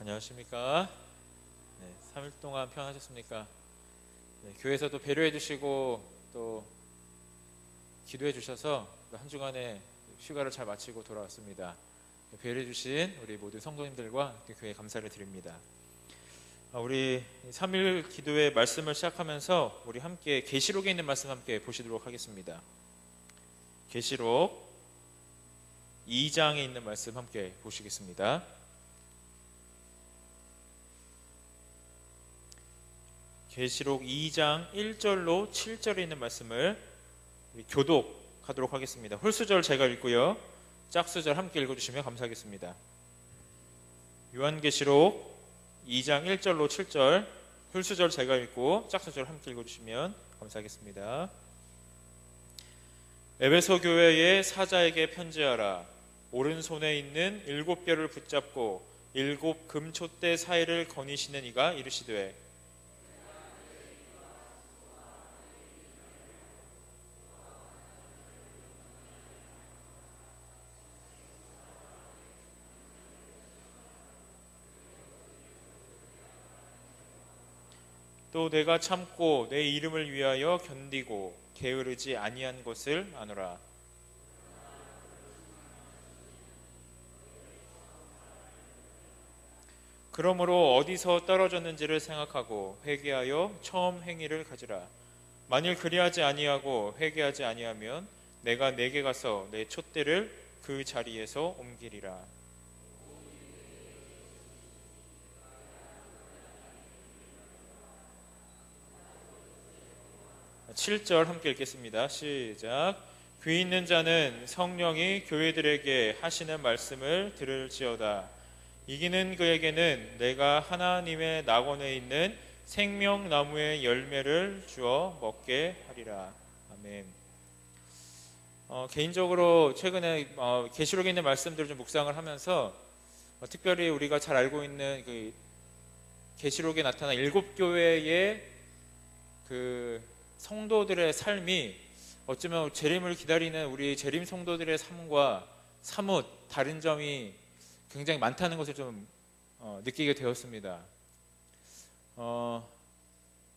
안녕하십니까? 3일 동안 평안하셨습니까? 교회에서도 배려해 주시고 또 기도해 주셔서 한 주간의 휴가를 잘 마치고 돌아왔습니다. 배려해 주신 우리 모든 성도님들과 교회에 감사를 드립니다. 우리 3일 기도의 말씀을 시작하면서 우리 함께 계시록에 있는 말씀 함께 보시도록 하겠습니다. 계시록 2장에 있는 말씀 함께 보시겠습니다. 계시록 2장 1절로 7절에 있는 말씀을 교독하도록 하겠습니다. 홀수절 제가 읽고요, 짝수절 함께 읽어주시면 감사하겠습니다. 요한계시록 2장 1절로 7절, 홀수절 제가 읽고 짝수절 함께 읽어주시면 감사하겠습니다. 에베소 교회의 사자에게 편지하라. 오른손에 있는 7뼈를 붙잡고 7 금촛대 사이를 거니시는 이가 이르시되, 또 내가 참고 내 이름을 위하여 견디고 게으르지 아니한 것을 아노라. 그러므로 어디서 떨어졌는지를 생각하고 회개하여 처음 행위를 가지라. 만일 그리하지 아니하고 회개하지 아니하면 내가 내게 가서 내 촛대를 그 자리에서 옮기리라. 7절 함께 읽겠습니다. 시작. 귀 있는 자는 성령이 교회들에게 하시는 말씀을 들을지어다. 이기는 그에게는 내가 하나님의 낙원에 있는 생명나무의 열매를 주어 먹게 하리라. 아멘. 개인적으로 최근에 계시록에 있는 말씀들을 좀 묵상을 하면서 특별히 우리가 잘 알고 있는 그 계시록에 나타난 7교회의 그 성도들의 삶이 어쩌면 재림을 기다리는 우리 재림 성도들의 삶과 사뭇 다른 점이 굉장히 많다는 것을 좀 느끼게 되었습니다.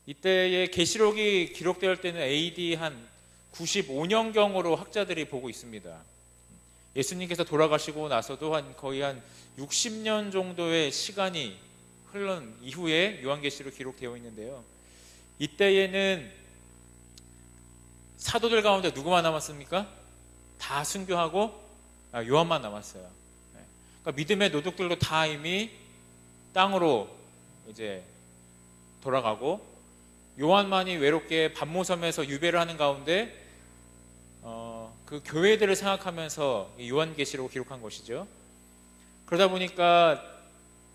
이때의 계시록이 기록될 때는 AD 한 95년경으로 학자들이 보고 있습니다. 예수님께서 돌아가시고 나서도 거의 한 60년 정도의 시간이 흘른 이후에 요한계시록 기록되어 있는데요. 이때에는 사도들 가운데 누구만 남았습니까? 다 순교하고 요한만 남았어요. 그러니까 믿음의 노독들도 다 이미 땅으로 이제 돌아가고, 요한만이 외롭게 반모섬에서 유배를 하는 가운데 그 교회들을 생각하면서 요한계시록을 기록한 것이죠. 그러다 보니까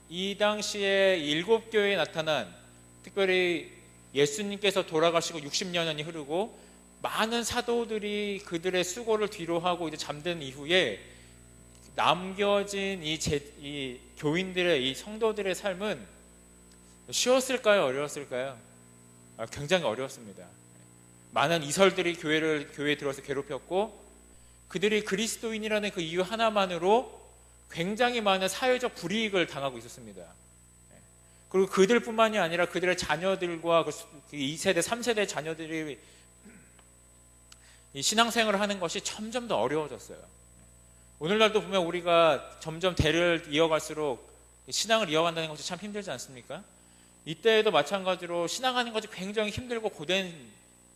이 당시에 7교회에 나타난, 특별히 예수님께서 돌아가시고 60년이 흐르고 많은 사도들이 그들의 수고를 뒤로하고 이제 잠든 이후에 남겨진 이 교인들의, 이 성도들의 삶은 쉬웠을까요? 어려웠을까요? 굉장히 어려웠습니다. 많은 이설들이 교회에 들어서 괴롭혔고, 그들이 그리스도인이라는 그 이유 하나만으로 굉장히 많은 사회적 불이익을 당하고 있었습니다. 그리고 그들뿐만이 아니라 그들의 자녀들과 2세대, 3세대 자녀들이 이 신앙생활을 하는 것이 점점 더 어려워졌어요. 오늘날도 보면 우리가 점점 대를 이어갈수록 신앙을 이어간다는 것이 참 힘들지 않습니까? 이때에도 마찬가지로 신앙하는 것이 굉장히 힘들고 고된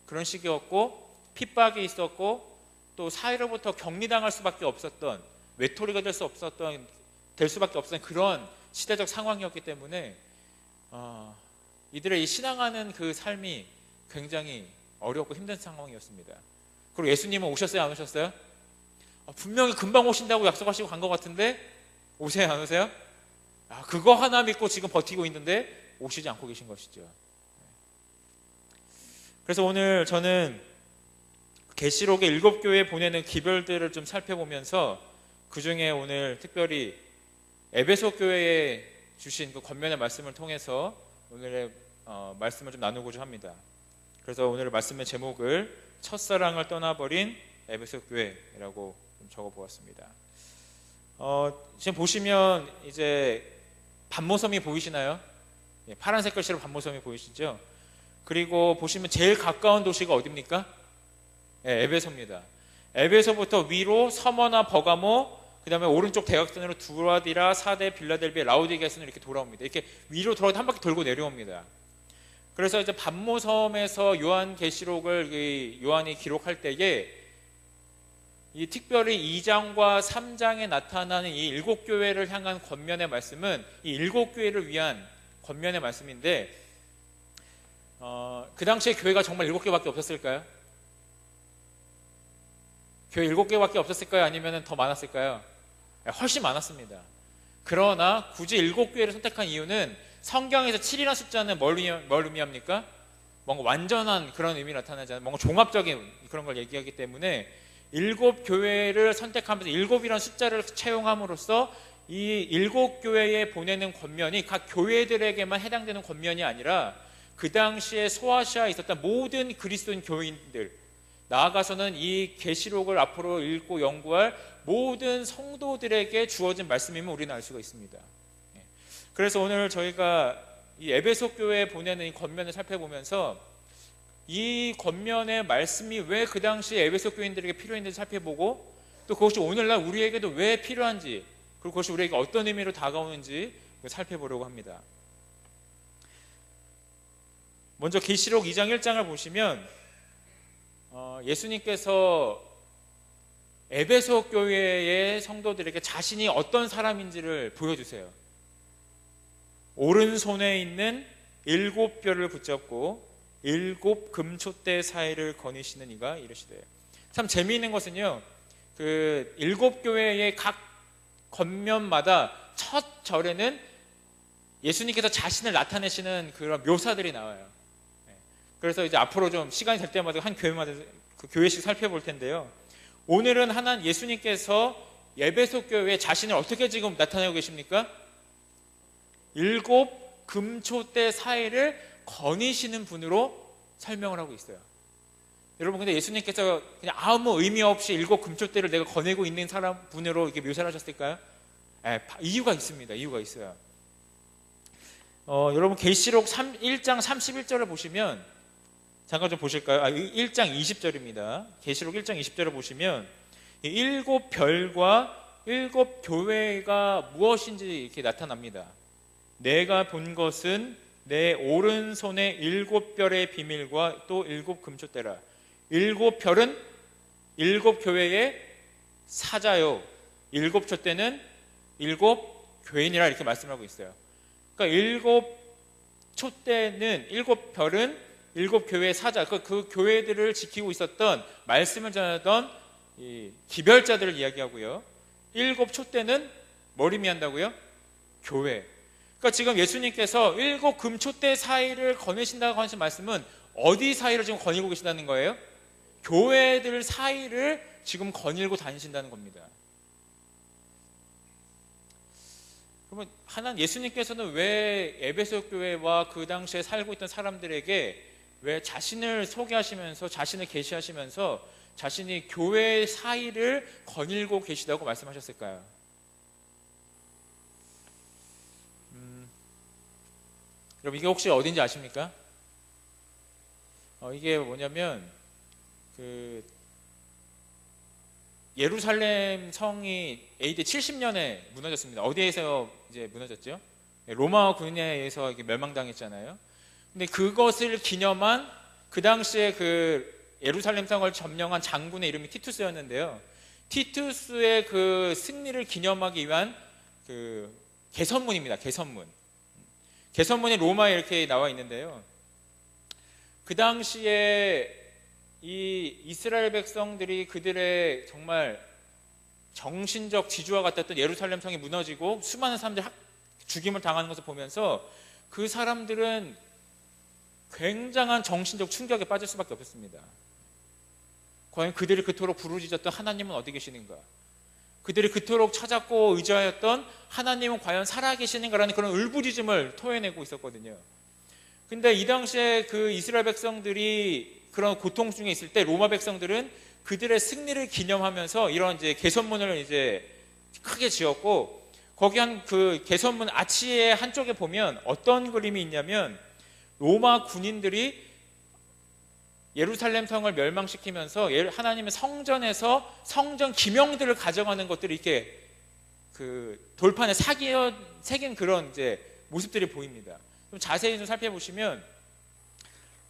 그런 시기였고, 핍박이 있었고, 또 사회로부터 격리당할 수밖에 없었던, 외톨이가 될 수밖에 없었던 그런 시대적 상황이었기 때문에 이들의 이 신앙하는 그 삶이 굉장히 어렵고 힘든 상황이었습니다. 그리고 예수님은 오셨어요, 안 오셨어요? 분명히 금방 오신다고 약속하시고 간 것 같은데 오세요, 안 오세요? 그거 하나 믿고 지금 버티고 있는데 오시지 않고 계신 것이죠. 그래서 오늘 저는 계시록의 7교회에 보내는 기별들을 좀 살펴보면서 그 중에 오늘 특별히 에베소 교회에 주신 그 권면의 말씀을 통해서 오늘의 말씀을 좀 나누고자 합니다. 그래서 오늘 말씀의 제목을 첫사랑을 떠나버린 에베소 교회라고 좀 적어보았습니다. 지금 보시면 이제 반모섬이 보이시나요? 예, 파란색 글씨로 반모섬이 보이시죠? 그리고 보시면 제일 가까운 도시가 어디입니까? 예, 에베소입니다. 에베소부터 위로 서머나 버가모, 그 다음에 오른쪽 대각선으로 두라디라, 사데, 빌라델비아, 라우디게아선으로 이렇게 돌아옵니다. 이렇게 위로 돌아서 한 바퀴 돌고 내려옵니다. 그래서 이제 반모섬에서 요한계시록을 요한이 기록할 때에 이 특별히 2장과 3장에 나타나는 이 7교회를 향한 권면의 말씀은 이 7교회를 위한 권면의 말씀인데, 그 당시에 교회가 정말 7개밖에 없었을까요? 교회 7개밖에 없었을까요? 아니면 더 많았을까요? 훨씬 많았습니다. 그러나 굳이 7교회를 선택한 이유는 성경에서 7이라는 숫자는 뭘 의미합니까? 뭔가 완전한 그런 의미를 나타내잖아요. 뭔가 종합적인 그런 걸 얘기하기 때문에 7교회를 선택하면서 7이라는 숫자를 채용함으로써 이 7교회에 보내는 권면이 각 교회들에게만 해당되는 권면이 아니라 그 당시에 소아시아에 있었던 모든 그리스도인 교인들, 나아가서는 이 계시록을 앞으로 읽고 연구할 모든 성도들에게 주어진 말씀임을 우리는 알 수가 있습니다. 그래서 오늘 저희가 이 에베소 교회에 보내는 이 권면을 살펴보면서 이 권면의 말씀이 왜 그 당시 에베소 교인들에게 필요했는지 살펴보고, 또 그것이 오늘날 우리에게도 왜 필요한지, 그리고 그것이 우리에게 어떤 의미로 다가오는지 살펴보려고 합니다. 먼저 계시록 2장 1장을 보시면 예수님께서 에베소 교회의 성도들에게 자신이 어떤 사람인지를 보여주세요. 오른손에 있는 7뼈를 붙잡고 7 금촛대 사이를 거니시는 이가 이르시되. 참 재미있는 것은요, 그 7교회의 각 권면마다 첫 절에는 예수님께서 자신을 나타내시는 그런 묘사들이 나와요. 그래서 이제 앞으로 좀 시간이 될 때마다 한 교회마다 그 교회씩 살펴볼 텐데요, 오늘은 예수님께서 에베소 교회에 자신을 어떻게 지금 나타내고 계십니까? 7 금초대 사이를 거니시는 분으로 설명을 하고 있어요. 여러분, 근데 예수님께서 그냥 아무 의미 없이 7 금초대를 내가 거니고 있는 분으로 이렇게 묘사를 하셨을까요? 이유가 있습니다. 이유가 있어요. 여러분, 계시록 1장 31절을 보시면, 잠깐 좀 보실까요? 1장 20절입니다. 계시록 1장 20절을 보시면 7 별과 7 교회가 무엇인지 이렇게 나타납니다. 내가 본 것은 내 오른손의 7 별의 비밀과 또 7 금촛대라. 7 별은 7 교회의 사자요, 7 촛대는 7 교인이라 이렇게 말씀하고 있어요. 그러니까 7 촛대는, 7 별은 7 교회의 사자, 그 교회들을 지키고 있었던, 말씀을 전하던 이 기별자들을 이야기하고요, 7 촛대는 뭘 의미한다고요? 교회. 그러니까 지금 예수님께서 7 금촛대 사이를 거니신다고 하신 말씀은 어디 사이를 지금 거니고 계신다는 거예요? 교회들 사이를 지금 거닐고 다니신다는 겁니다. 그러면 예수님께서는 왜 에베소 교회와 그 당시에 살고 있던 사람들에게 왜 자신을 소개하시면서, 자신을 계시하시면서 자신이 교회 사이를 거닐고 계시다고 말씀하셨을까요? 여러분, 이게 혹시 어딘지 아십니까? 이게 뭐냐면 예루살렘 성이 AD 70년에 무너졌습니다. 어디에서 이제 무너졌죠? 로마 군에 의해서 멸망당했잖아요. 근데 그것을 기념한, 그 당시에 그 예루살렘 성을 점령한 장군의 이름이 티투스였는데요, 티투스의 그 승리를 기념하기 위한 그 개선문입니다. 개선문이 로마에 이렇게 나와 있는데요, 그 당시에 이 이스라엘 백성들이 그들의 정말 정신적 지주와 같았던 예루살렘 성이 무너지고 수많은 사람들이 죽임을 당하는 것을 보면서 그 사람들은 굉장한 정신적 충격에 빠질 수밖에 없었습니다. 과연 그들이 그토록 부르짖었던 하나님은 어디 계시는가? 그들이 그토록 찾았고 의지하였던 하나님은 과연 살아계시는가라는 그런 울부짖음을 토해내고 있었거든요. 근데 이 당시에 그 이스라엘 백성들이 그런 고통 중에 있을 때 로마 백성들은 그들의 승리를 기념하면서 이런 이제 개선문을 이제 크게 지었고, 거기 한 그 개선문 아치의 한쪽에 보면 어떤 그림이 있냐면 로마 군인들이 예루살렘 성을 멸망시키면서 하나님의 성전에서 성전 기명들을 가져가는 것들이 이렇게 그 돌판에 새긴 그런 이제 모습들이 보입니다. 좀 자세히 좀 살펴보시면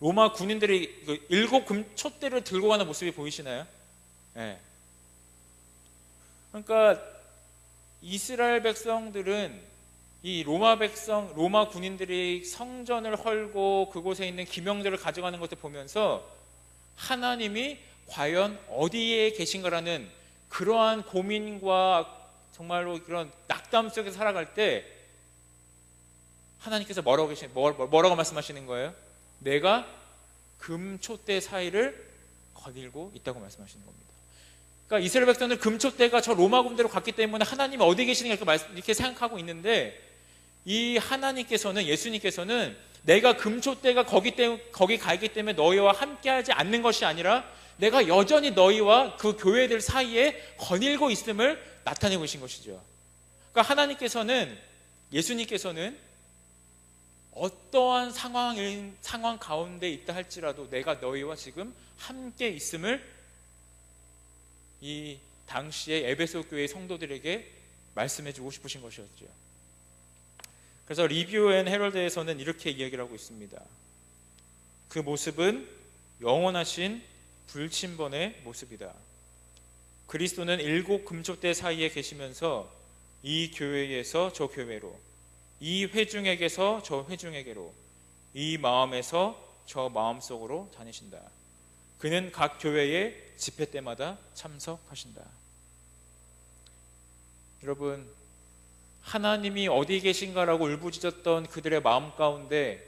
로마 군인들이 그 7 금촛대를 들고 가는 모습이 보이시나요? 네. 그러니까 이스라엘 백성들은 이 로마 군인들이 성전을 헐고 그곳에 있는 기명들을 가져가는 것을 보면서 하나님이 과연 어디에 계신가라는 그러한 고민과 정말로 그런 낙담 속에서 살아갈 때 하나님께서 뭐라고 말씀하시는 거예요? 내가 금촛대 사이를 거닐고 있다고 말씀하시는 겁니다. 그러니까 이스라엘 백성들 금촛대가 저 로마 군대로 갔기 때문에 하나님이 어디 계시는가 이렇게 생각하고 있는데 이 하나님께서는 예수님께서는 내가 금촛대가 거기 가 있기 때문에 너희와 함께하지 않는 것이 아니라 내가 여전히 너희와 그 교회들 사이에 거닐고 있음을 나타내고 계신 것이죠. 그러니까 하나님께서는 예수님께서는 어떠한 상황 가운데 있다 할지라도 내가 너희와 지금 함께 있음을 이 당시에 에베소 교회 성도들에게 말씀해 주고 싶으신 것이었죠. 그래서 리뷰 앤 헤럴드에서는 이렇게 이야기를 하고 있습니다. 그 모습은 영원하신 불침번의 모습이다. 그리스도는 7 금촛대 사이에 계시면서 이 교회에서 저 교회로, 이 회중에게서 저 회중에게로, 이 마음에서 저 마음속으로 다니신다. 그는 각 교회의 집회 때마다 참석하신다. 여러분, 하나님이 어디 계신가라고 울부짖었던 그들의 마음 가운데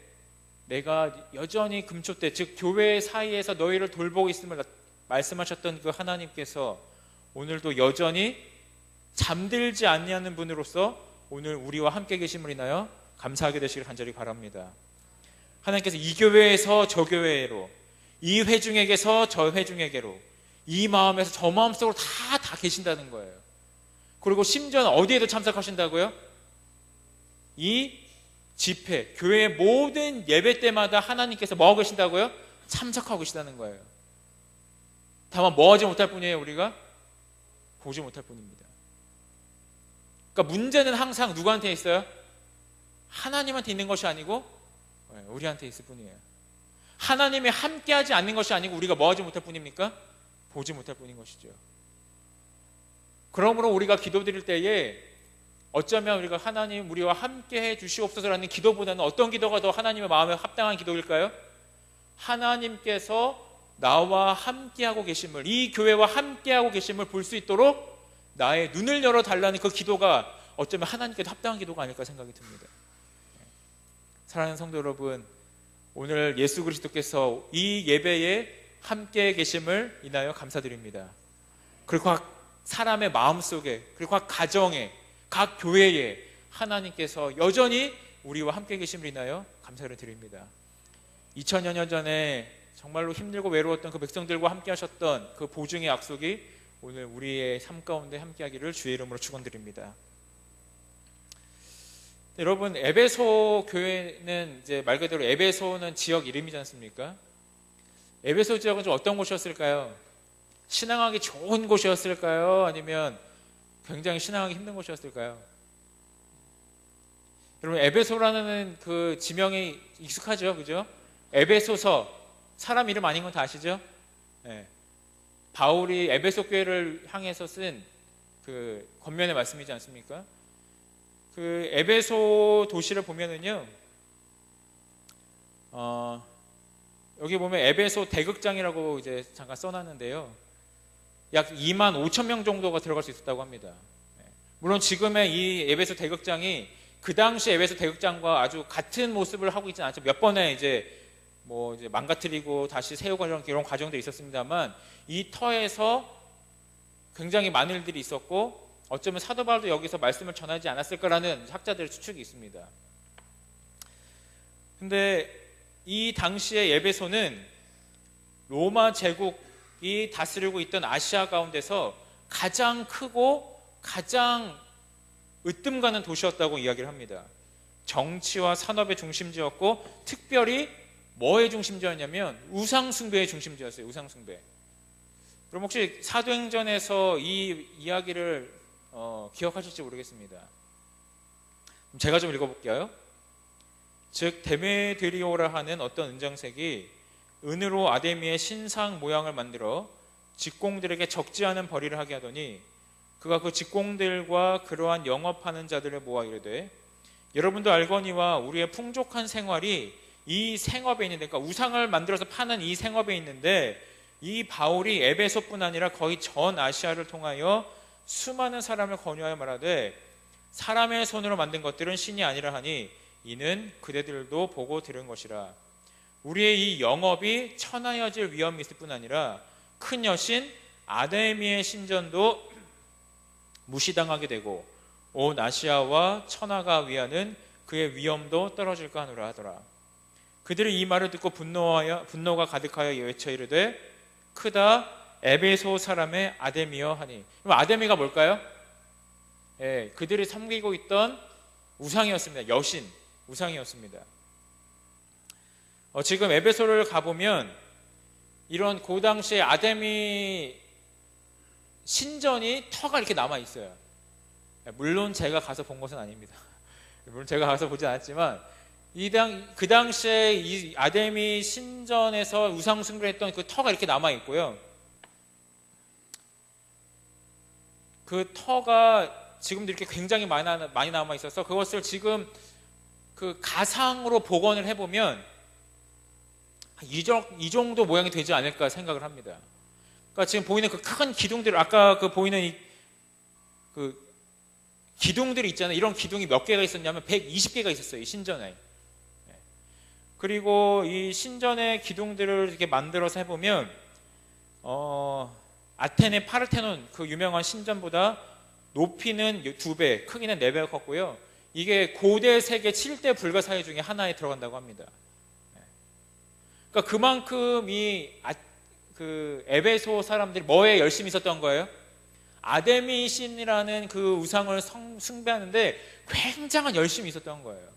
내가 여전히 금촛대, 즉 교회 사이에서 너희를 돌보고 있음을 말씀하셨던 그 하나님께서 오늘도 여전히 잠들지 않냐는 분으로서 오늘 우리와 함께 계심을 인하여 감사하게 되시길 간절히 바랍니다. 하나님께서 이 교회에서 저 교회로, 이 회중에게서 저 회중에게로, 이 마음에서 저 마음속으로 다 계신다는 거예요. 그리고 심지어는 어디에도 참석하신다고요? 이 집회, 교회의 모든 예배 때마다 하나님께서 뭐 하고 계신다고요? 참석하고 계시다는 거예요. 다만 뭐 하지 못할 뿐이에요. 우리가 보지 못할 뿐입니다. 그러니까 문제는 항상 누구한테 있어요? 하나님한테 있는 것이 아니고 우리한테 있을 뿐이에요. 하나님이 함께하지 않는 것이 아니고 우리가 뭐 하지 못할 뿐입니까? 보지 못할 뿐인 것이죠. 그러므로 우리가 기도드릴 때에 어쩌면 우리가 하나님 우리와 함께해 주시옵소서라는 기도보다는 어떤 기도가 더 하나님의 마음에 합당한 기도일까요? 하나님께서 나와 함께하고 계심을, 이 교회와 함께하고 계심을 볼 수 있도록 나의 눈을 열어달라는 그 기도가 어쩌면 하나님께도 합당한 기도가 아닐까 생각이 듭니다. 사랑하는 성도 여러분, 오늘 예수 그리스도께서 이 예배에 함께 계심을 인하여 감사드립니다. 그리고 각 사람의 마음속에, 그리고 각 가정에, 각 교회에 하나님께서 여전히 우리와 함께 계심을 인하여 감사를 드립니다. 2000여 년 전에 정말로 힘들고 외로웠던 그 백성들과 함께 하셨던 그 보증의 약속이 오늘 우리의 삶 가운데 함께 하기를 주의 이름으로 축원드립니다. 여러분, 에베소 교회는 이제 말 그대로 에베소는 지역 이름이지 않습니까? 에베소 지역은 좀 어떤 곳이었을까요? 신앙하기 좋은 곳이었을까요? 아니면 굉장히 신앙하기 힘든 곳이었을까요? 여러분, 에베소라는 그 지명이 익숙하죠, 그죠? 에베소서, 사람 이름 아닌 건 다 아시죠? 네. 바울이 에베소 교회를 향해서 쓴 그 권면의 말씀이지 않습니까? 그 에베소 도시를 보면은요, 여기 보면 에베소 대극장이라고 이제 잠깐 써놨는데요, 약 2만 5천 명 정도가 들어갈 수 있었다고 합니다. 물론 지금의 이 에베소 대극장이 그 당시 에베소 대극장과 아주 같은 모습을 하고 있지는 않죠. 몇 번의 이제 망가뜨리고 다시 세우고 이런 과정들이 있었습니다만 이 터에서 굉장히 많은 일들이 있었고 어쩌면 사도 바울도 여기서 말씀을 전하지 않았을 거라는 학자들의 추측이 있습니다. 근데 이 당시의 에베소는 로마 제국이 다스리고 있던 아시아 가운데서 가장 크고 가장 으뜸 가는 도시였다고 이야기를 합니다. 정치와 산업의 중심지였고 특별히 뭐의 중심지였냐면 우상숭배의 중심지였어요. 우상숭배. 그럼 혹시 사도행전에서 이 이야기를 기억하실지 모르겠습니다. 제가 좀 읽어볼게요. 즉 데메드리오라 하는 어떤 은장색이 은으로 아데미의 신상 모양을 만들어 직공들에게 적지 않은 벌이를 하게 하더니 그가 그 직공들과 그러한 영업하는 자들을 모아 이르되 여러분도 알거니와 우리의 풍족한 생활이 이 생업에 있는데, 그러니까 우상을 만들어서 파는 이 생업에 있는데 이 바울이 에베소뿐 아니라 거의 전 아시아를 통하여 수많은 사람을 권유하여 말하되 사람의 손으로 만든 것들은 신이 아니라 하니 이는 그대들도 보고 들은 것이라. 우리의 이 영업이 천하여질 위험이 있을 뿐 아니라 큰 여신 아데미의 신전도 무시당하게 되고 온 아시아와 천하가 위하는 그의 위엄도 떨어질까 하노라 하더라. 그들이 이 말을 듣고 분노가 가득하여 외쳐 이르되 크다 에베소 사람의 아데미여 하니. 그럼 아데미가 뭘까요? 그들이 섬기고 있던 우상이었습니다. 여신 우상이었습니다. 지금 에베소를 가보면 이런 그 당시에 아데미 신전이 터가 이렇게 남아 있어요. 물론 제가 가서 본 것은 아닙니다. 물론 제가 가서 보지 않았지만 그 당시에 이 아데미 신전에서 우상 숭배를 했던 그 터가 이렇게 남아 있고요. 그 터가 지금도 이렇게 굉장히 많이 남아 있어서 그것을 지금 그 가상으로 복원을 해보면 이 정도 모양이 되지 않을까 생각을 합니다. 그러니까 지금 보이는 그 큰 기둥들, 아까 그 보이는 그 기둥들이 있잖아요. 이런 기둥이 몇 개가 있었냐면 120개가 있었어요. 이 신전에. 그리고 이 신전의 기둥들을 이렇게 만들어서 해보면 아테네 파르테논 그 유명한 신전보다 높이는 2배, 크기는 4배가 컸고요. 이게 고대 세계 7대 불가사의 중에 하나에 들어간다고 합니다. 그러니까 그만큼 그 에베소 사람들이 뭐에 열심히 있었던 거예요? 아데미 신이라는 그 우상을 숭배하는데 굉장한 열심히 있었던 거예요.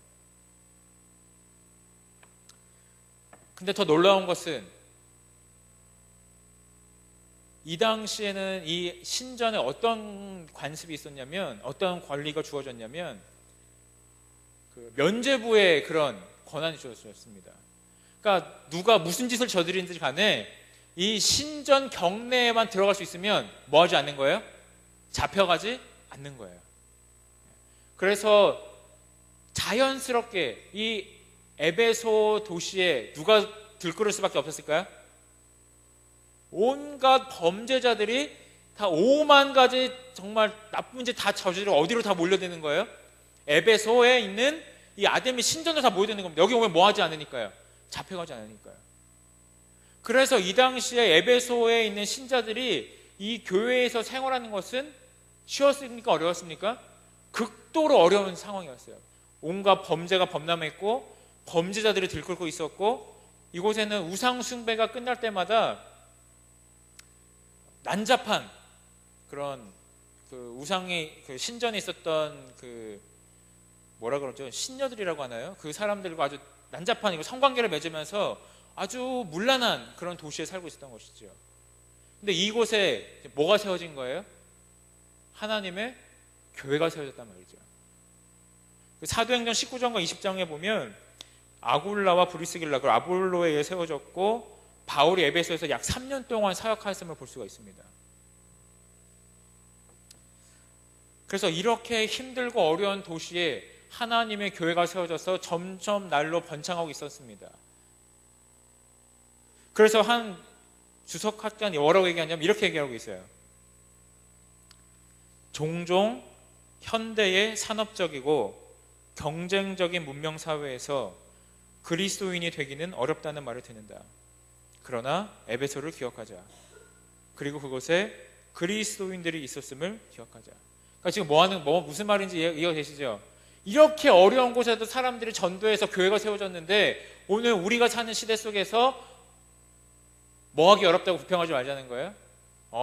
근데 더 놀라운 것은 이 당시에는 이 신전에 어떤 관습이 있었냐면, 어떤 권리가 주어졌냐면 그 면죄부의 그런 권한이 주어졌습니다. 그러니까 누가 무슨 짓을 저지른지 간에 이 신전 경내에만 들어갈 수 있으면 뭐 하지 않는 거예요? 잡혀가지 않는 거예요. 그래서 자연스럽게 이 에베소 도시에 누가 들끓을 수밖에 없었을까요? 온갖 범죄자들이 다 5만 가지 정말 나쁜 짓 다 저지르고 어디로 다 몰려드는 거예요? 에베소에 있는 이 아데미 신전으로 다 모여드는 겁니다. 여기 오면 뭐 하지 않으니까요? 잡혀가지 않으니까요. 그래서 이 당시에 에베소에 있는 신자들이 이 교회에서 생활하는 것은 쉬웠습니까? 어려웠습니까? 극도로 어려운 상황이었어요. 온갖 범죄가 범람했고 범죄자들이 들끓고 있었고 이곳에는 우상 숭배가 끝날 때마다 난잡한 그런 그 우상이 그 신전에 있었던 그 뭐라 그러죠? 신녀들이라고 하나요? 그 사람들과 아주 난잡한 성관계를 맺으면서 아주 문란한 그런 도시에 살고 있었던 것이죠. 근데 이곳에 뭐가 세워진 거예요? 하나님의 교회가 세워졌단 말이죠. 사도행전 19장과 20장에 보면 아굴라와 브리스길라, 그 아볼로에 의해 세워졌고 바울이 에베소에서 약 3년 동안 사역하였음을 볼 수가 있습니다. 그래서 이렇게 힘들고 어려운 도시에 하나님의 교회가 세워져서 점점 날로 번창하고 있었습니다. 그래서 한 주석학자는 뭐라고 얘기하냐면 이렇게 얘기하고 있어요. 종종 현대의 산업적이고 경쟁적인 문명사회에서 그리스도인이 되기는 어렵다는 말을 듣는다. 그러나 에베소를 기억하자. 그리고 그곳에 그리스도인들이 있었음을 기억하자. 그러니까 지금 무슨 말인지 이해가 되시죠? 이렇게 어려운 곳에도 사람들이 전도해서 교회가 세워졌는데 오늘 우리가 사는 시대 속에서 뭐하기 어렵다고 불평하지 말자는 거예요?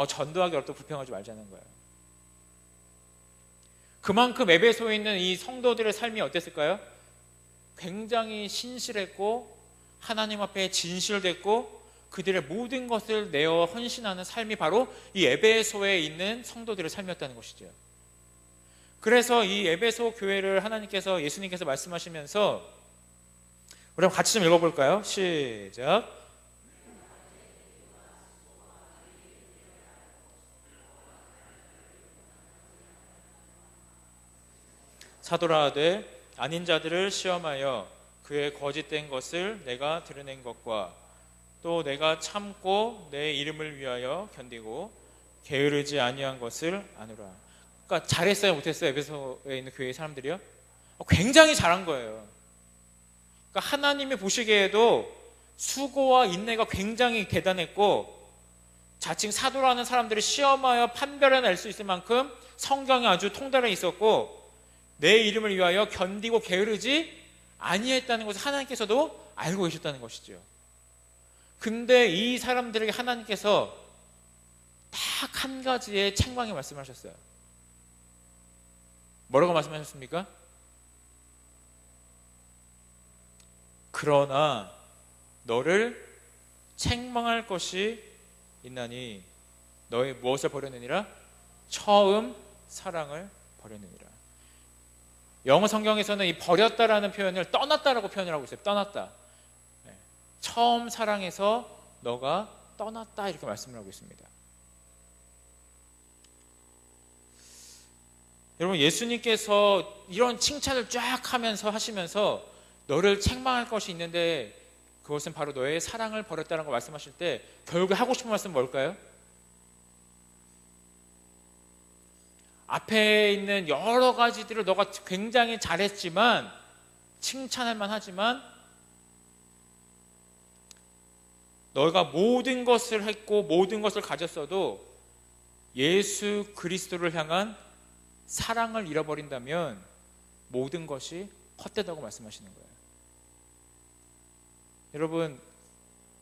전도하기 어렵다고 불평하지 말자는 거예요. 그만큼 에베소에 있는 이 성도들의 삶이 어땠을까요? 굉장히 신실했고 하나님 앞에 진실됐고 그들의 모든 것을 내어 헌신하는 삶이 바로 이 에베소에 있는 성도들의 삶이었다는 것이죠. 그래서 이 에베소 교회를 하나님께서, 예수님께서 말씀하시면서 우리 한번 같이 좀 읽어볼까요? 시작. 사도라 하되 아닌 자들을 시험하여 그의 거짓된 것을 내가 드러낸 것과 또 내가 참고 내 이름을 위하여 견디고 게으르지 아니한 것을 아노라. 그러니까 잘했어요, 못했어요? 에베소에 있는 교회의 사람들이요? 굉장히 잘한 거예요. 그러니까 하나님이 보시기에도 수고와 인내가 굉장히 대단했고 자칭 사도라는 사람들이 시험하여 판별해낼 수 있을 만큼 성경이 아주 통달해 있었고 내 이름을 위하여 견디고 게으르지 아니했다는 것을 하나님께서도 알고 계셨다는 것이죠. 근데 이 사람들에게 하나님께서 딱 한 가지의 책망의 말씀을 하셨어요. 뭐라고 말씀하셨습니까? 그러나 너를 책망할 것이 있나니 너의 무엇을 버렸느니라? 처음 사랑을 버렸느니라. 영어 성경에서는 이 버렸다라는 표현을 떠났다라고 표현을 하고 있어요. 떠났다. 처음 사랑에서 너가 떠났다 이렇게 말씀을 하고 있습니다. 여러분, 예수님께서 이런 칭찬을 쫙 하면서 하시면서 너를 책망할 것이 있는데 그것은 바로 너의 사랑을 버렸다는 걸 말씀하실 때 결국에 하고 싶은 말씀은 뭘까요? 앞에 있는 여러 가지들을 너가 굉장히 잘했지만 칭찬할 만하지만 너가 모든 것을 했고 모든 것을 가졌어도 예수 그리스도를 향한 사랑을 잃어버린다면 모든 것이 헛되다고 말씀하시는 거예요. 여러분,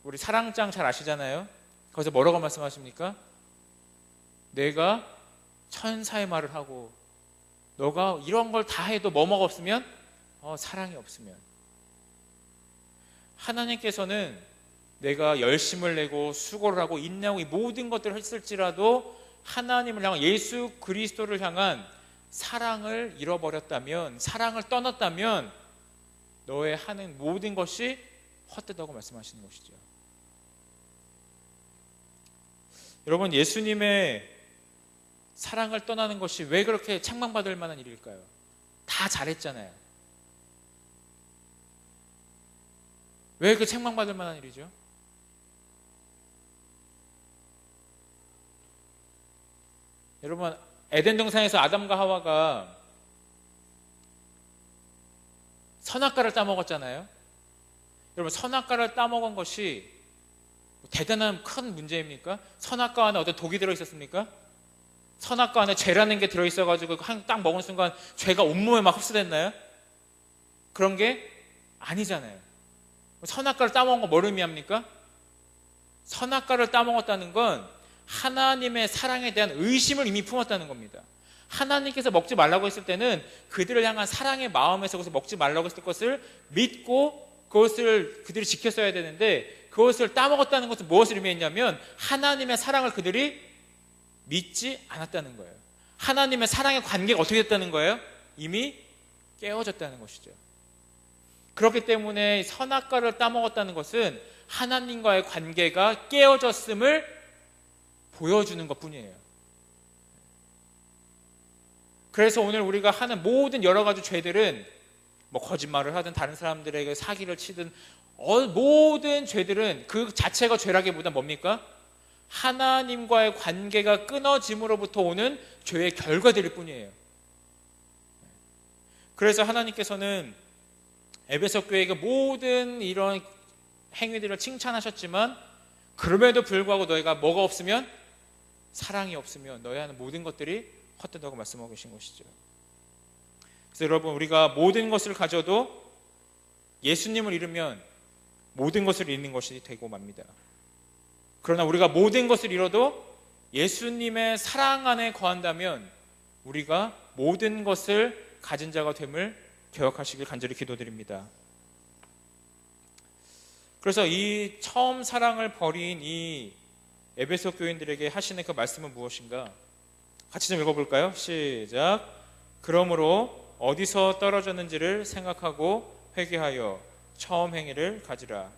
우리 사랑장 잘 아시잖아요? 거기서 뭐라고 말씀하십니까? 내가 천사의 말을 하고 너가 이런 걸 다 해도 뭐가 없으면 사랑이 없으면, 하나님께서는 내가 열심을 내고 수고를 하고 인내하고 이 모든 것들을 했을지라도 하나님을 향한, 예수 그리스도를 향한 사랑을 잃어버렸다면, 사랑을 떠났다면 너의 하는 모든 것이 헛되다고 말씀하시는 것이죠. 여러분, 예수님의 사랑을 떠나는 것이 왜 그렇게 책망받을 만한 일일까요? 다 잘했잖아요. 왜 그 책망받을 만한 일이죠? 여러분, 에덴 동산에서 아담과 하와가 선악과를 따먹었잖아요. 여러분, 선악과를 따먹은 것이 대단한 큰 문제입니까? 선악과 안에 어떤 독이 들어있었습니까? 선악과 안에 죄라는 게 들어있어가지고 딱 먹은 순간 죄가 온몸에 막 흡수됐나요? 그런 게 아니잖아요. 선악과를 따먹은 건 뭘 의미합니까? 선악과를 따먹었다는 건 하나님의 사랑에 대한 의심을 이미 품었다는 겁니다. 하나님께서 먹지 말라고 했을 때는 그들을 향한 사랑의 마음에서 그것을 먹지 말라고 했을 것을 믿고 그것을 그들이 지켰어야 되는데, 그것을 따먹었다는 것은 무엇을 의미했냐면 하나님의 사랑을 그들이 믿지 않았다는 거예요. 하나님의 사랑의 관계가 어떻게 됐다는 거예요? 이미 깨어졌다는 것이죠. 그렇기 때문에 선악과를 따먹었다는 것은 하나님과의 관계가 깨어졌음을 보여주는 것뿐이에요. 그래서 오늘 우리가 하는 모든 여러 가지 죄들은, 거짓말을 하든 다른 사람들에게 사기를 치든 모든 죄들은 그 자체가 죄라기보다 뭡니까? 하나님과의 관계가 끊어짐으로부터 오는 죄의 결과들일 뿐이에요. 그래서 하나님께서는 에베소 교회에게 모든 이런 행위들을 칭찬하셨지만 그럼에도 불구하고 너희가 뭐가 없으면, 사랑이 없으면 너희 하는 모든 것들이 헛되다고 말씀하고 계신 것이죠. 그래서 여러분, 우리가 모든 것을 가져도 예수님을 잃으면 모든 것을 잃는 것이 되고 맙니다. 그러나 우리가 모든 것을 잃어도 예수님의 사랑 안에 거한다면 우리가 모든 것을 가진 자가 됨을 기억하시길 간절히 기도드립니다. 그래서 이 처음 사랑을 버린 이 에베소 교인들에게 하시는 그 말씀은 무엇인가? 같이 좀 읽어볼까요? 시작. 그러므로 어디서 떨어졌는지를 생각하고 회개하여 처음 행위를 가지라.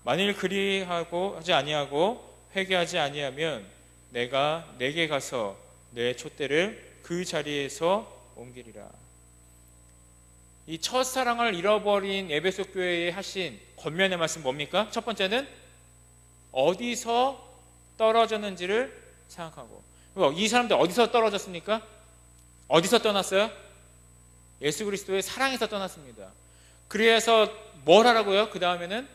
만일 그리하고 하지 아니하고 회개하지 아니하면 내가 내게 가서 내 촛대를 그 자리에서 옮기리라. 이 첫사랑을 잃어버린 에베소 교회에 하신 권면의 말씀 뭡니까? 첫 번째는 어디서 떨어졌는지를 생각하고. 이 사람들 어디서 떨어졌습니까? 어디서 떠났어요? 예수 그리스도의 사랑에서 떠났습니다. 그래서 뭘 하라고요? 그 다음에는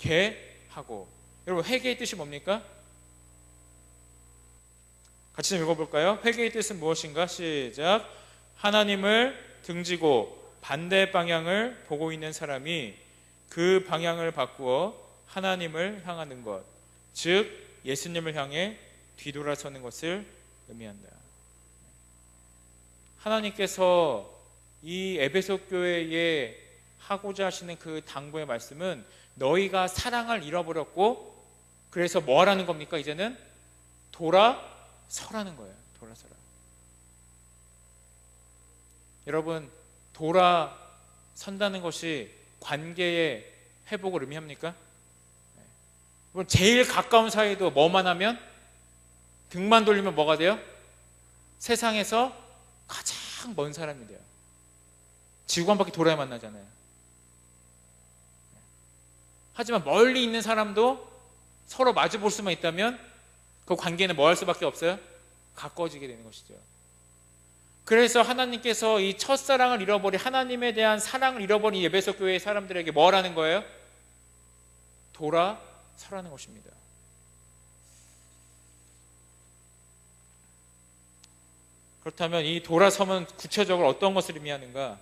회개하고. 여러분, 회개의 뜻이 뭡니까? 같이 좀 읽어볼까요? 회개의 뜻은 무엇인가? 시작. 하나님을 등지고 반대 방향을 보고 있는 사람이 그 방향을 바꾸어 하나님을 향하는 것, 즉 예수님을 향해 뒤돌아서는 것을 의미한다. 하나님께서 이 에베소 교회에 하고자 하시는 그 당부의 말씀은 너희가 사랑을 잃어버렸고 그래서 뭐 하라는 겁니까? 이제는 돌아서라는 거예요. 돌아서라. 여러분, 돌아선다는 것이 관계의 회복을 의미합니까? 제일 가까운 사이도 뭐만 하면? 등만 돌리면 뭐가 돼요? 세상에서 가장 먼 사람이 돼요. 지구 한 바퀴 돌아야 만나잖아요. 하지만 멀리 있는 사람도 서로 마주 볼 수만 있다면 그 관계는 뭐 할 수밖에 없어요? 가까워지게 되는 것이죠. 그래서 하나님께서 이 첫사랑을 잃어버린, 하나님에 대한 사랑을 잃어버린 에베소 교회의 사람들에게 뭘 하는 거예요? 돌아서라는 것입니다. 그렇다면 이 돌아서면 구체적으로 어떤 것을 의미하는가?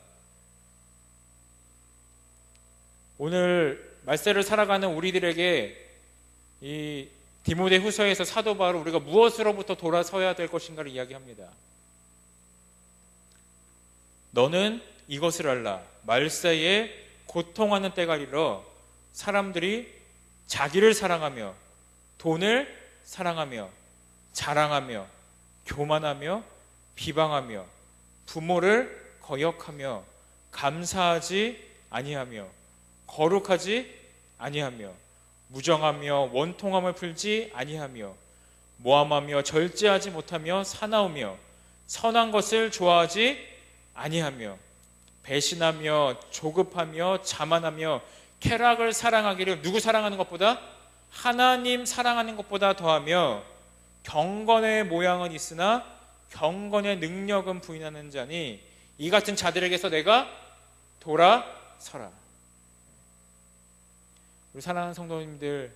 오늘 말세를 살아가는 우리들에게 이 디모데 후서에서 사도 바울은 우리가 무엇으로부터 돌아서야 될 것인가를 이야기합니다. 너는 이것을 알라. 말세에 고통하는 때가 이르러 사람들이 자기를 사랑하며 돈을 사랑하며 자랑하며 교만하며 비방하며 부모를 거역하며 감사하지 아니하며 거룩하지 아니하며 무정하며 원통함을 풀지 아니하며 모함하며 절제하지 못하며 사나우며 선한 것을 좋아하지 아니하며 배신하며 조급하며 자만하며 쾌락을 사랑하기를 누구 사랑하는 것보다? 하나님 사랑하는 것보다 더하며 경건의 모양은 있으나 경건의 능력은 부인하는 자니 이 같은 자들에게서 내가 돌아서라. 우리 사랑하는 성도님들,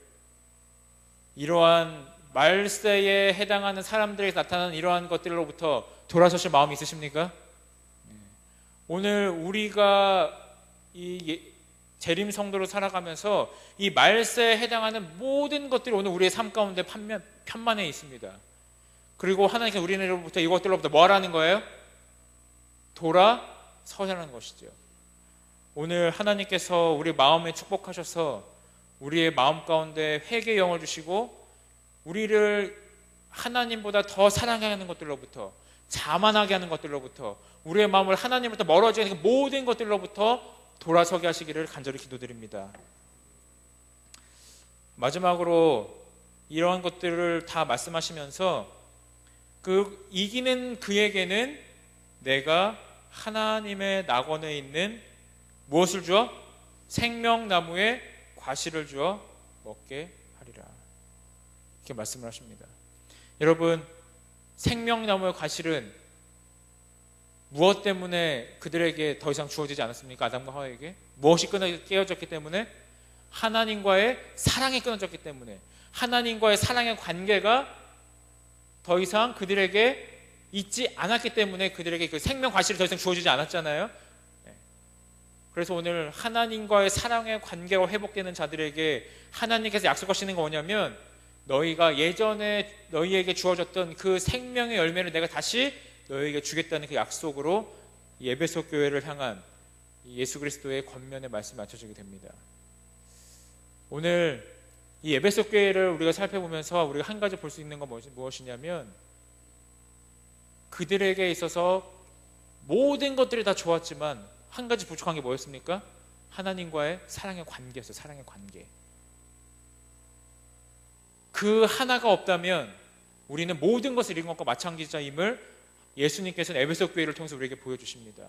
이러한 말세에 해당하는 사람들에게 나타나는 이러한 것들로부터 돌아서실 마음이 있으십니까? 오늘 우리가 이 재림 성도로 살아가면서 이 말세에 해당하는 모든 것들이 오늘 우리의 삶 가운데 편만해 있습니다. 그리고 하나님께서 우리로부터 이것들로부터 뭐 하라는 거예요? 돌아서라는 것이죠. 오늘 하나님께서 우리 마음에 축복하셔서 우리의 마음 가운데 회개의 영을 주시고 우리를 하나님보다 더 사랑하게 하는 것들로부터, 자만하게 하는 것들로부터, 우리의 마음을 하나님으로부터 멀어지게 하는 모든 것들로부터 돌아서게 하시기를 간절히 기도드립니다. 마지막으로 이러한 것들을 다 말씀하시면서 그 이기는 그에게는 내가 하나님의 낙원에 있는 무엇을 주어? 생명나무의 과실을 주어 먹게 하리라. 이렇게 말씀을 하십니다. 여러분, 생명나무의 과실은 무엇 때문에 그들에게 더 이상 주어지지 않았습니까? 아담과 하와에게 무엇이 깨어졌기 때문에? 하나님과의 사랑이 끊어졌기 때문에, 하나님과의 사랑의 관계가 더 이상 그들에게 있지 않았기 때문에 그들에게 그 생명 과실이 더 이상 주어지지 않았잖아요. 그래서 오늘 하나님과의 사랑의 관계가 회복되는 자들에게 하나님께서 약속하시는 거 뭐냐면 너희가 예전에 너희에게 주어졌던 그 생명의 열매를 내가 다시 너희에게 주겠다는 그 약속으로 이 에베소 교회를 향한 예수 그리스도의 권면의 말씀이 맞춰지게 됩니다. 오늘 이 에베소 교회를 우리가 살펴보면서 우리가 한 가지 볼 수 있는 건 무엇이냐면, 그들에게 있어서 모든 것들이 다 좋았지만 한 가지 부족한 게 뭐였습니까? 하나님과의 사랑의 관계였어요. 사랑의 관계. 그 하나가 없다면 우리는 모든 것을 잃은 것과 마찬가지임을 예수님께서는 에베소 교회를 통해서 우리에게 보여주십니다.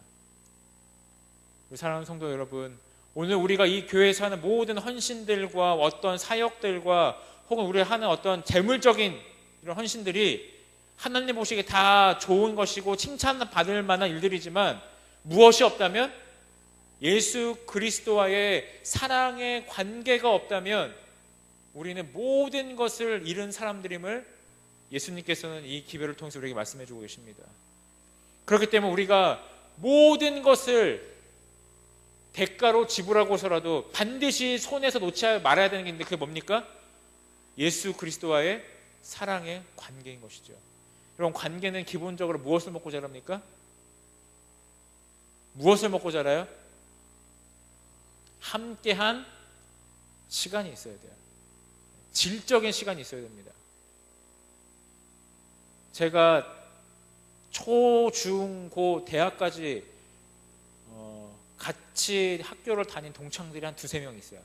사랑하는 성도 여러분, 오늘 우리가 이 교회에서 하는 모든 헌신들과 어떤 사역들과 혹은 우리가 하는 어떤 재물적인 이런 헌신들이 하나님 보시기에 다 좋은 것이고 칭찬받을 만한 일들이지만, 무엇이 없다면, 예수 그리스도와의 사랑의 관계가 없다면 우리는 모든 것을 잃은 사람들임을 예수님께서는 이 기별을 통해서 우리에게 말씀해 주고 계십니다. 그렇기 때문에 우리가 모든 것을 대가로 지불하고서라도 반드시 손에서 놓지 말아야 되는 게 있는데, 그게 뭡니까? 예수 그리스도와의 사랑의 관계인 것이죠. 여러분, 관계는 기본적으로 무엇을 먹고 자랍니까? 무엇을 먹고 자라요? 함께한 시간이 있어야 돼요. 질적인 시간이 있어야 됩니다. 제가 초, 중, 고, 대학까지 같이 학교를 다닌 동창들이 한 두세 명 있어요.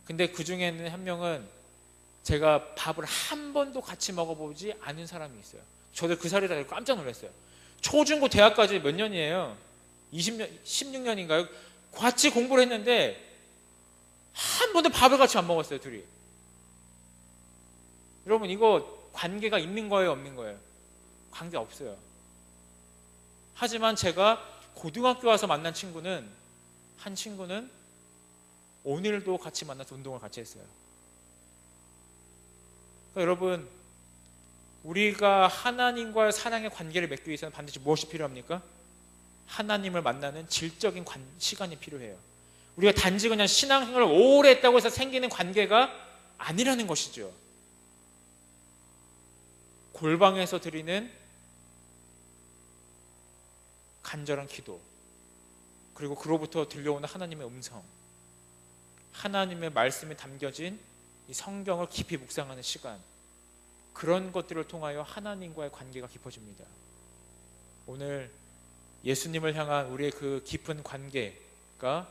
근데 그 중에는 한 명은 제가 밥을 한 번도 같이 먹어보지 않은 사람이 있어요. 저도 그 사례를 알고 깜짝 놀랐어요. 초, 중, 고, 대학까지 몇 년이에요? 20년, 16년인가요? 같이 공부를 했는데 한 번도 밥을 같이 안 먹었어요, 둘이. 여러분, 이거 관계가 있는 거예요, 없는 거예요? 관계 없어요. 하지만 제가 고등학교 와서 만난 친구는, 한 친구는 오늘도 같이 만나서 운동을 같이 했어요. 그러니까 여러분, 우리가 하나님과의 사랑의 관계를 맺기 위해서는 반드시 무엇이 필요합니까? 하나님을 만나는 질적인 시간이 필요해요. 우리가 단지 그냥 신앙생활을 오래 했다고 해서 생기는 관계가 아니라는 것이죠. 골방에서 드리는 간절한 기도, 그리고 그로부터 들려오는 하나님의 음성, 하나님의 말씀에 담겨진 이 성경을 깊이 묵상하는 시간, 그런 것들을 통하여 하나님과의 관계가 깊어집니다. 오늘 예수님을 향한 우리의 그 깊은 관계가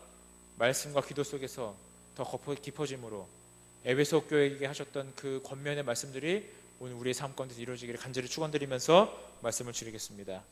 말씀과 기도 속에서 더 깊어짐으로 에베소 교회에게 하셨던 그 권면의 말씀들이 오늘 우리의 삶 가운데서 이루어지기를 간절히 축원드리면서 말씀을 드리겠습니다.